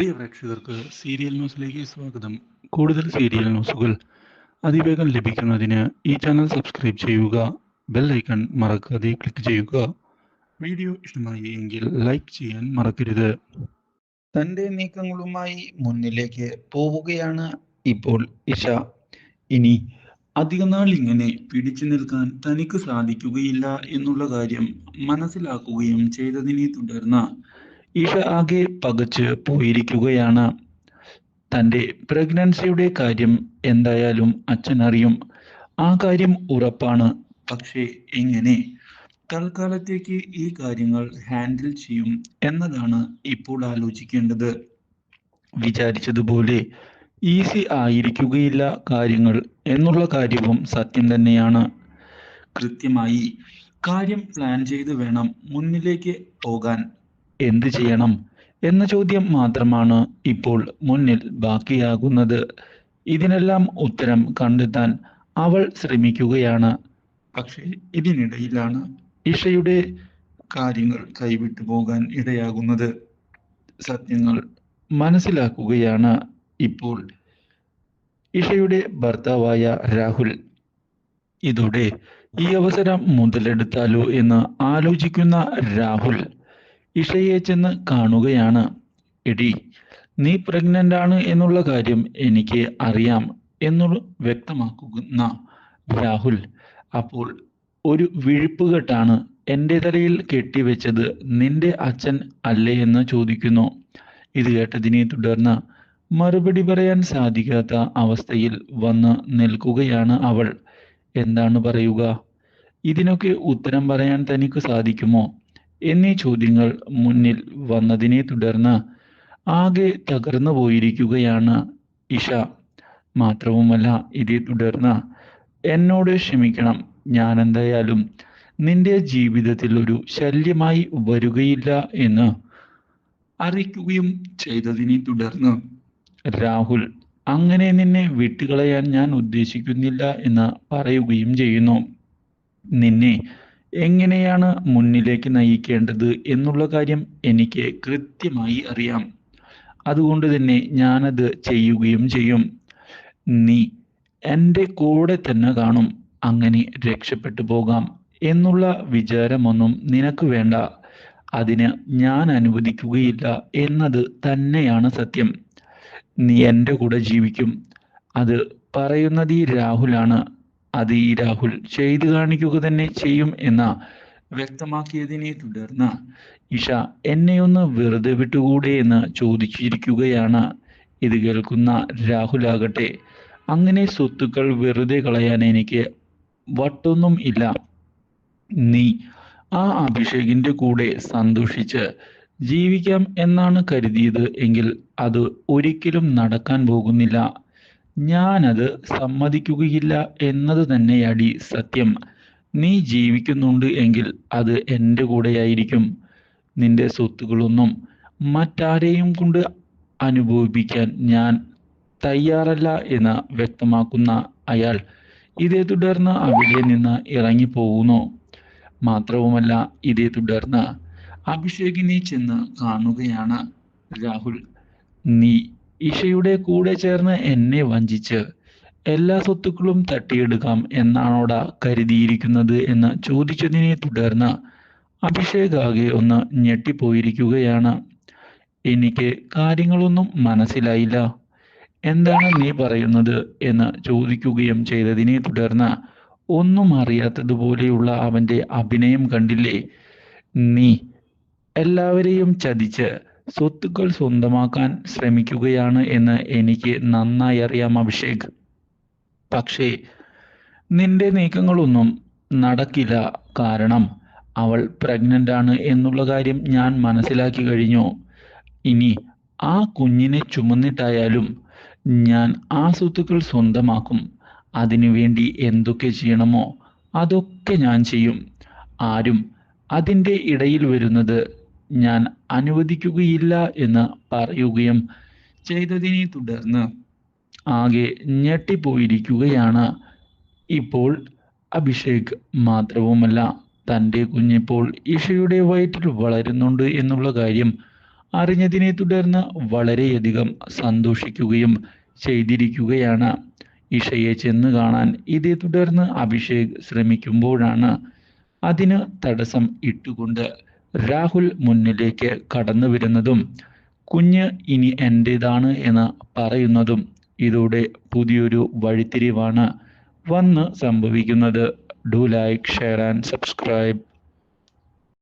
പ്രിയ പ്രേക്ഷകർക്ക് സീരിയൽ ന്യൂസിലേക്ക് സ്വാഗതം. കൂടുതൽ സീരിയൽ ന്യൂസുകൾ അതിവേഗം ലഭിക്കുന്നതിന് ഈ ചാനൽ സബ്സ്ക്രൈബ് ചെയ്യുക. ബെൽ ഐക്കൺ മറക്കാതെ ക്ലിക്ക് ചെയ്യുക. വീഡിയോ ഇഷ്ടമായി എങ്കിൽ ലൈക്ക് ചെയ്യാൻ മറക്കരുത്. തന്റെ നീക്കങ്ങളുമായി മുന്നിലേക്ക് പോവുകയാണ് ഇപ്പോൾ ഇഷ. ഇനി അധികനാൾ ഇങ്ങനെ പിടിച്ചു നിൽക്കാൻ തനിക്ക് സാധിക്കുകയില്ല എന്നുള്ള കാര്യം മനസ്സിലാക്കുകയും ചെയ്തതിനെ തുടർന്ന് ഇഷ ആകെ പകച്ച് പോയിരിക്കുകയാണ്. തന്റെ പ്രഗ്നൻസിയുടെ കാര്യം എന്തായാലും അച്ഛൻ അറിയും, ആ കാര്യം ഉറപ്പാണ്. പക്ഷേ എങ്ങനെ തൽക്കാലത്തേക്ക് ഈ കാര്യങ്ങൾ ഹാൻഡിൽ ചെയ്യും എന്നതാണ് ഇപ്പോൾ ആലോചിക്കേണ്ടത്. വിചാരിച്ചതുപോലെ ഈസി ആയിരിക്കുകയില്ല കാര്യങ്ങൾ എന്നുള്ള കാര്യവും സത്യം തന്നെയാണ്. കൃത്യമായി കാര്യം പ്ലാൻ ചെയ്ത് വേണം മുന്നിലേക്ക് പോകാൻ. എന്ത് ചെയ്യണം എന്ന ചോദ്യം മാത്രമാണ് ഇപ്പോൾ മുന്നിൽ ബാക്കിയാകുന്നത്. ഇതിനെല്ലാം ഉത്തരം കണ്ടെത്താൻ അവൾ ശ്രമിക്കുകയാണ്. പക്ഷേ ഇതിനിടയിലാണ് ഇഷയുടെ കാര്യങ്ങൾ കൈവിട്ടു പോകാൻ ഇടയാകുന്നത്. സത്യങ്ങൾ മനസ്സിലാക്കുകയാണ് ഇപ്പോൾ ഇഷയുടെ ഭർത്താവായ രാഹുൽ. ഇതോടെ ഈ അവസരം മുതലെടുത്താലോ എന്ന് ആലോചിക്കുന്ന രാഹുൽ ഇഷയെ ചെന്ന് കാണുകയാണ്. എടി, നീ പ്രഗ്നന്റ് ആണ് എന്നുള്ള കാര്യം എനിക്ക് അറിയാം എന്ന് വ്യക്തമാക്കുന്ന രാഹുൽ അപ്പോൾ ഒരു വിഴുപ്പുകെട്ടാണ് എൻ്റെ തലയിൽ കെട്ടിവെച്ചത് നിന്റെ അച്ഛൻ അല്ലേ എന്ന് ചോദിക്കുന്നു. ഇത് കേട്ടതിനെ തുടർന്ന് മറുപടി പറയാൻ സാധിക്കാത്ത അവസ്ഥയിൽ വന്ന് നിൽക്കുകയാണ് അവൾ. എന്താണ് പറയുക? ഇതിനൊക്കെ ഉത്തരം പറയാൻ തനിക്ക് സാധിക്കുമോ എന്നീ ചോദ്യങ്ങൾ മുന്നിൽ വന്നതിനെ തുടർന്ന് ആകെ തകർന്നു പോയിരിക്കുകയാണ് ഇഷ. മാത്രവുമല്ല, ഇതേ തുടർന്ന് എന്നോട് ക്ഷമിക്കണം, ഞാൻ എന്തായാലും നിന്റെ ജീവിതത്തിൽ ഒരു ശല്യമായി വരുകയില്ല എന്ന് അറിയിക്കുകയും ചെയ്തതിനെ തുടർന്ന് രാഹുൽ അങ്ങനെ നിന്നെ വിട്ടുകളയാൻ ഞാൻ ഉദ്ദേശിക്കുന്നില്ല എന്ന് പറയുകയും ചെയ്യുന്നു. നിന്നെ എങ്ങനെയാണ് മുന്നിലേക്ക് നയിക്കേണ്ടത് എന്നുള്ള കാര്യം എനിക്ക് കൃത്യമായി അറിയാം. അതുകൊണ്ട് തന്നെ ഞാനത് ചെയ്യുകയും ചെയ്യും. നീ എൻ്റെ കൂടെ തന്നെ കാണും. അങ്ങനെ രക്ഷപ്പെട്ടു പോകാം എന്നുള്ള വിചാരമൊന്നും നിനക്ക് വേണ്ട. അതിന് ഞാൻ അനുവദിക്കുകയില്ല എന്നത് തന്നെയാണ് സത്യം. നീ എൻ്റെ കൂടെ ജീവിക്കും. അത് പറയുന്നത് ഈ രാഹുലാണ്. അത് ഈ രാഹുൽ ചെയ്തു കാണിക്കുക തന്നെ ചെയ്യും എന്ന വ്യക്തമാക്കിയതിനെ തുടർന്ന് ഇഷ എന്നെ ഒന്ന് വെറുതെ വിട്ടുകൂടെ എന്ന് ചോദിച്ചിരിക്കുകയാണ്. ഇത് കേൾക്കുന്ന രാഹുലാകട്ടെ, അങ്ങനെ സ്വത്തുക്കൾ വെറുതെ കളയാൻ എനിക്ക് വട്ടൊന്നും ഇല്ല. നീ ആ അഭിഷേകിന്റെ കൂടെ സന്തോഷിച്ച് ജീവിക്കാം എന്നാണ് കരുതിയത് എങ്കിൽ അത് ഒരിക്കലും നടക്കാൻ പോകുന്നില്ല. ഞാനത് സമ്മതിക്കുകയില്ല എന്നത് തന്നെയടി സത്യം. നീ ജീവിക്കുന്നുണ്ട് എങ്കിൽ അത് എൻ്റെ കൂടെയായിരിക്കും. നിന്റെ സ്വത്തുകളൊന്നും മറ്റാരെയും കൊണ്ട് അനുഭവിപ്പിക്കാൻ ഞാൻ തയ്യാറല്ല എന്ന് വ്യക്തമാക്കുന്ന അയാൾ ഇതേ തുടർന്ന് അവിടെ നിന്ന് ഇറങ്ങിപ്പോകുന്നു. മാത്രവുമല്ല, ഇതേ തുടർന്ന് അഭിഷേകിനെ ചെന്ന് കാണുകയാണ് രാഹുൽ. നീ ഇഷയുടെ കൂടെ ചേർന്ന് എന്നെ വഞ്ചിച്ച് എല്ലാ സ്വത്തുക്കളും തട്ടിയെടുക്കാം എന്നാണോടാ കരുതിയിരിക്കുന്നത് എന്ന് ചോദിച്ചതിനെ തുടർന്ന് അഭിഷേക് ആകെ ഒന്ന് ഞെട്ടിപ്പോയിരിക്കുകയാണ്. എനിക്ക് കാര്യങ്ങളൊന്നും മനസ്സിലായില്ല, എന്താണ് നീ പറയുന്നത് എന്ന് ചോദിക്കുകയും ചെയ്തതിനെ തുടർന്ന് ഒന്നും അറിയാത്തതുപോലെയുള്ള അവൻ്റെ അഭിനയം കണ്ടില്ലേ? നീ എല്ലാവരെയും ചതിച്ച് സ്വത്തുക്കൾ സ്വന്തമാക്കാൻ ശ്രമിക്കുകയാണ് എന്ന് എനിക്ക് നന്നായി അറിയാം അഭിഷേക്. പക്ഷേ നിന്റെ നീക്കങ്ങളൊന്നും നടക്കില്ല. കാരണം അവൾ പ്രഗ്നന്റ് ആണ് എന്നുള്ള കാര്യം ഞാൻ മനസ്സിലാക്കി കഴിഞ്ഞു. ഇനി ആ കുഞ്ഞിനെ ചുമന്നിട്ടായാലും ഞാൻ ആ സ്വത്തുക്കൾ സ്വന്തമാക്കും. അതിനുവേണ്ടി എന്തൊക്കെ ചെയ്യണമോ അതൊക്കെ ഞാൻ ചെയ്യും. ആരും അതിൻ്റെ ഇടയിൽ വരുന്നത് ഞാൻ അനുവദിക്കുകയില്ല എന്ന് പറയുകയും ചെയ്തതിനെ തുടർന്ന് ആകെ ഞെട്ടിപ്പോയിരിക്കുകയാണ് ഇപ്പോൾ അഭിഷേക്. മാത്രവുമല്ല, തൻ്റെ കുഞ്ഞിപ്പോൾ ഇഷയുടെ വയറ്റിൽ വളരുന്നുണ്ട് എന്നുള്ള കാര്യം അറിഞ്ഞതിനെ തുടർന്ന് വളരെയധികം സന്തോഷിക്കുകയും ചെയ്തിരിക്കുകയാണ്. ഇഷയെ ചെന്ന് കാണാൻ ഇതേ തുടർന്ന് അഭിഷേക് ശ്രമിക്കുമ്പോഴാണ് അതിന് തടസ്സം ഇട്ടുകൊണ്ട് രാഹുൽ മുന്നിലേക്ക് കടന്നു വരുന്നതും കുഞ്ഞ് ഇനി എൻ്റേതാണ് എന്ന് പറയുന്നതും. ഇതോടെ പുതിയൊരു വഴിത്തിരിവാണ് വന്ന് സംഭവിക്കുന്നത്. Do like, share and subscribe.